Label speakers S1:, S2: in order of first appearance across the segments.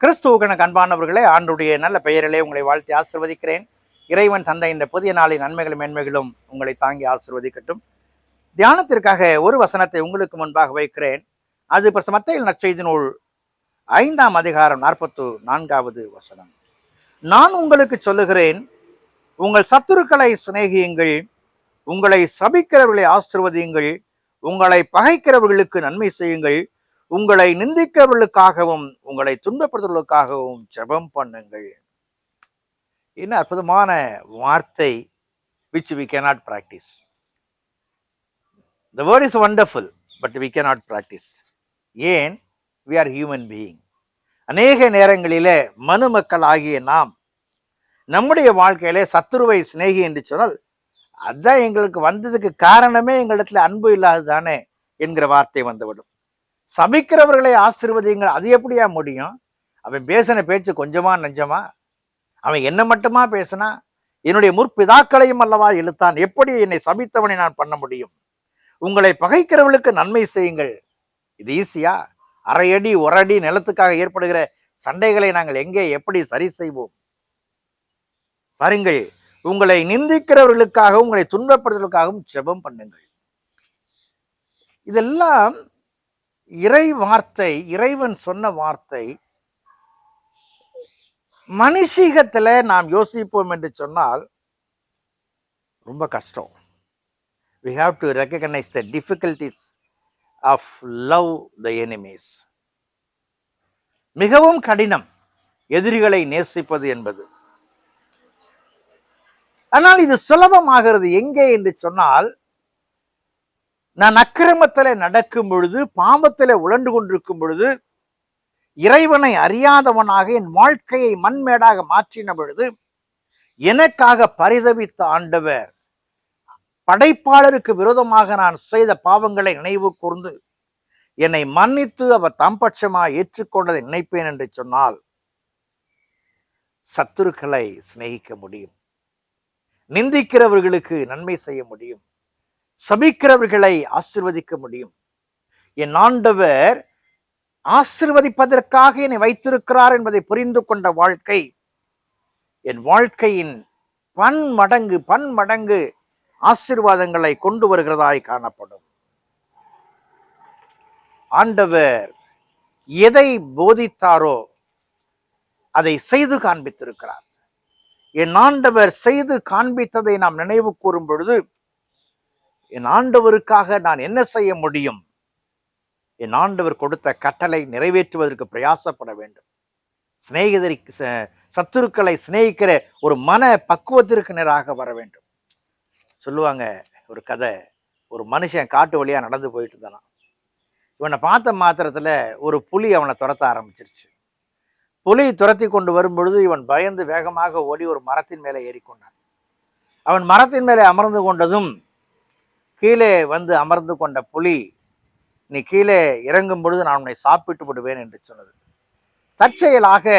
S1: கிறிஸ்துவுக்கு அன்பானவர்களே, ஆண்டுடைய நல்ல பெயரிலே உங்களை வாழ்த்தி ஆசிர்வதிக்கிறேன். இறைவன் தந்த இந்த புதிய நாளின் நன்மைகளும் மேன்மைகளும் உங்களை தாங்கி ஆசிர்வதிக்கட்டும். தியானத்திற்காக ஒரு வசனத்தை உங்களுக்கு முன்பாக வைக்கிறேன். அது மத்தேயு நற்செய்தி நூல் 5ஆம் அதிகாரம் 44வது வசனம். நான் உங்களுக்கு சொல்லுகிறேன், உங்கள் சத்துருக்களை சிநேகியுங்கள், உங்களை சபிக்கிறவர்களை ஆசிர்வதியுங்கள், உங்களை பகைக்கிறவர்களுக்கு நன்மை செய்யுங்கள், உங்களை நிந்திக்கிறவர்களுக்காகவும் உங்களை துன்பப்படுத்துவதற்காகவும் ஜெபம் பண்ணுங்கள். என்ன அற்புதமான வார்த்தை, which we cannot practice. The word is wonderful, but we cannot practice. ஏன்? We are human being. அநேக நேரங்களிலே மனுமக்கள் ஆகிய நாம் நம்முடைய வாழ்க்கையிலே சத்துருவை சிநேகி என்று சொன்னால், அதான் எங்களுக்கு வந்ததுக்கு காரணமே எங்களிடத்துல அன்பு இல்லாது தானே என்கிற வார்த்தை வந்துவிடும். சபிக்கிறவர்களை ஆசீர்வதிங்கள், அது எப்படியா முடியும்? அவன் பேசின பேச்சு கொஞ்சமா நஞ்சமா? அவன் என்ன மட்டுமா பேசினா? என்னுடைய முற்பிதாக்களையும் அல்லவா இழுத்தான், எப்படி என்னை சபித்தவனை நான் பண்ண முடியும்? உங்களை பகைக்கிறவர்களுக்கு நன்மை செய்யுங்கள், இது ஈஸியா? அரையடி ஒரு அடி நிலத்துக்காக ஏற்படுகிற சண்டைகளை நாங்கள் எங்கே எப்படி சரி செய்வோம்? பாருங்கள், உங்களை நிந்திக்கிறவர்களுக்காகவும் உங்களை துன்பப்படுத்துவதற்காகவும் ஜெபம் பண்ணுங்கள். இதெல்லாம் இறை வார்த்தை, இறைவன் சொன்ன வார்த்தை. மனுஷீகத்துல நாம் யோசிப்போம் என்று சொன்னால் ரொம்ப கஷ்டம். We have to recognize the difficulties of love the enemies. மிகவும் கடினம் எதிரிகளை நேசிப்பது என்பது. ஆனால் இது சுலபமாகிறது எங்கே என்று சொன்னால், நான் அக்கிரமத்திலே நடக்கும் பொழுது, பாவத்திலே உழண்டு கொண்டிருக்கும் பொழுது, இறைவனை அறியாதவனாக என் வாழ்க்கையை மண்மேடாக மாற்றின பொழுது, எனக்காக பரிதவித்த ஆண்டவர் படைப்பாளருக்கு விரோதமாக நான் செய்த பாவங்களை நினைவு கூர்ந்து என்னை மன்னித்து அவர் தம்பட்சமாக ஏற்றுக்கொண்டதை நினைப்பேன் என்று சொன்னால், சத்துருக்களை சிநேகிக்க முடியும், நிந்திக்கிறவர்களுக்கு நன்மை செய்ய முடியும், சபிக்கிறவர்களை ஆசீர்வதிக்க முடியும். என் ஆண்டவர் ஆசீர்வதிப்பதற்காக என்னை வைத்திருக்கிறார் என்பதை புரிந்து கொண்ட வாழ்க்கை என் வாழ்க்கையின் பன்மடங்கு ஆசீர்வாதங்களை கொண்டு வருகிறதாய் காணப்படும். ஆண்டவர் எதை போதித்தாரோ அதை செய்து காண்பித்திருக்கிறார். என் ஆண்டவர் செய்து காண்பித்ததை நாம் நினைவு கூறும் பொழுது, என் ஆண்டவருக்காக நான் என்ன செய்ய முடியும்? என் ஆண்டவர் கொடுத்த கட்டளை நிறைவேற்றுவதற்கு பிரயாசப்பட வேண்டும். சத்துருக்களை சிநேகிக்கிற ஒரு மன பக்குவத்திற்கு நேராக வர வேண்டும். சொல்லுவாங்க ஒரு கதை, ஒரு மனுஷன் காட்டு வழியா நடந்து போயிட்டு இருந்தான். இவனை பார்த்த மாத்திரத்துல ஒரு புலி அவனை துரத்த ஆரம்பிச்சிருச்சு. புலி துரத்தி கொண்டு வரும் பொழுது இவன் பயந்து வேகமாக ஓடி ஒரு மரத்தின் மேலே ஏறிக்கொண்டான். அவன் மரத்தின் மேலே அமர்ந்து கொண்டதும், கீழே வந்து அமர்ந்து கொண்ட புலி, நீ கீழே இறங்கும் பொழுது நான் உன்னை சாப்பிட்டு விடுவேன் என்று சொன்னது. தற்செயலாக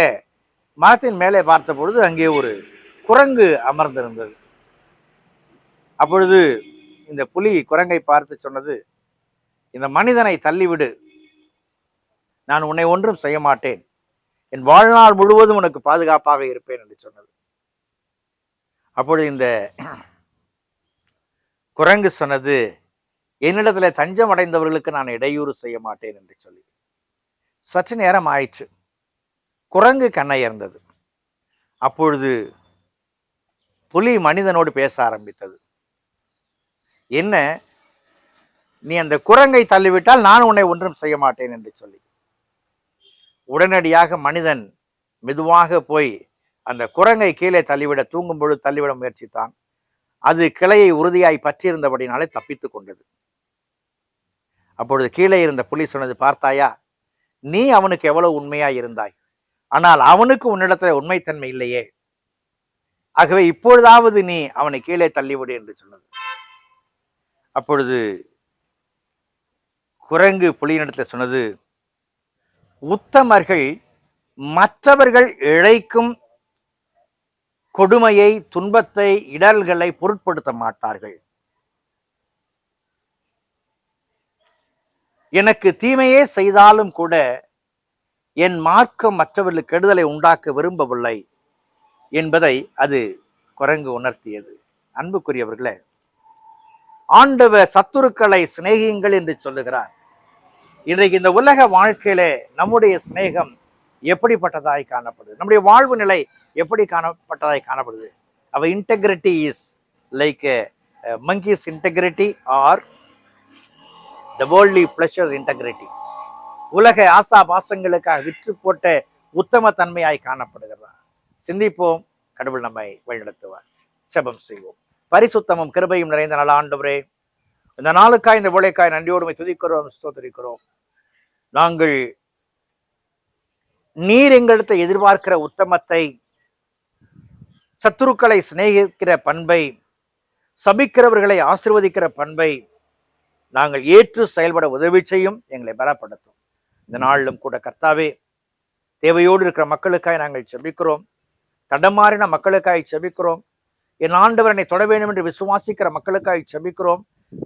S1: மரத்தின் மேலே பார்த்த பொழுது அங்கே ஒரு குரங்கு அமர்ந்திருந்தது. அப்பொழுது இந்த புலி குரங்கை பார்த்து சொன்னது, இந்த மனிதனை தள்ளிவிடு, நான் உன்னை ஒன்றும் செய்ய மாட்டேன், என் வாழ்நாள் முழுவதும் உனக்கு பாதுகாப்பாக இருப்பேன் என்று சொன்னது. அப்பொழுது இந்த குரங்கு சொன்னது, என்னிடத்துல தஞ்சம் அடைந்தவர்களுக்கு நான் இடையூறு செய்ய மாட்டேன் என்று சொல்லி. சற்று நேரம் ஆயிற்று, குரங்கு கண்ணையர்ந்தது. அப்பொழுது புலி மனிதனோடு பேச ஆரம்பித்தது. என்ன, நீ அந்த குரங்கை தள்ளிவிட்டால் நான் உன்னை ஒன்றும் செய்ய மாட்டேன் என்று சொல்லி. உடனடியாக மனிதன் மெதுவாக போய் அந்த குரங்கை கீழே தள்ளிவிட, தூங்கும் பொழுது தள்ளிவிட முயற்சித்தான். அது கிளையை உறுதியாய் பற்றியிருந்தபடினாலே தப்பித்துக் கொண்டது. அப்பொழுது கீழே இருந்த புலி சொன்னது, பார்த்தாயா, நீ அவனுக்கு எவ்வளவு உண்மையாய் இருந்தாய், ஆனால் அவனுக்கு உன்னிடத்துல உண்மைத்தன்மை இல்லையே, ஆகவே இப்பொழுதாவது நீ அவனை கீழே தள்ளிவிடு என்று சொன்னது. அப்பொழுது குரங்கு புலியினிடத்துல சொன்னது, உத்தமர்கள் மற்றவர்கள் இழைக்கும் கொடுமையை, துன்பத்தை, இடர்களை பொருட்படுத்த மாட்டார்கள். எனக்கு தீமையே செய்தாலும் கூட என் மார்க்கம் மற்றவர்களுக்கு கெடுதலை உண்டாக்க விரும்பவில்லை என்பதை அது குரங்கு உணர்த்தியது. அன்புக்குரியவர்களே, ஆண்டவர் சத்துருக்களை சிநேகியுங்கள் என்று சொல்லுகிறார். இன்றைக்கு இந்த உலக வாழ்க்கையிலே நம்முடைய சிநேகம் எப்படிப்பட்டதாய் காணப்படுது? நம்முடைய வாழ்வு நிலை எப்படி காணப்பட்டதாய் காணப்படுது? our integrity is like a monkey's integrity or the worldly pleasure integrity. உலக ஆசா பாசங்களுக்காக விற்று போட்ட உத்தம தன்மையாய் காணப்படுகிறதா? சிந்திப்போம். கடவுள் நம்மை வழிநடத்துவார். செபம் செய்வோம். பரிசுத்தமும் கிருபையும் நிறைந்த நல்ல ஆண்டவரே, இந்த நாளுக்காய் இந்த வேளைக்காய் நன்றியோடு துதிக்கிறோம், ஸ்தோத்திரிக்கிறோம். நாங்கள் நீர் எங்களிடத்தை எதிர்பார்க்கிற உத்தமத்தை, சத்துருக்களை சிநேகிக்கிற பண்பை, சபிக்கிறவர்களை ஆசீர்வதிக்கிற பண்பை நாங்கள் ஏற்று செயல்பட உதவி செய்யும், எங்களை பலப்படுத்தும். இந்த நாளிலும் கூட கர்த்தாவே, தேவையோடு இருக்கிற மக்களுக்காய் நாங்கள் செபிக்கிறோம். தடமாறின மக்களுக்காய் செபிக்கிறோம். என் ஆண்டவர் என்னை தொட வேண்டும் என்று விசுவாசிக்கிற மக்களுக்காய் செபிக்கிறோம்.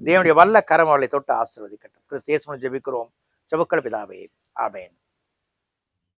S1: தேவனுடைய வல்ல கரம் அவர்களை தொட்டு ஆசீர்வதிக்கட்டும். கிறிஸ்து இயேசுவின் ஜெபிக்கிறோம். ஜெபங்கள் பிதாவே, ஆமென்.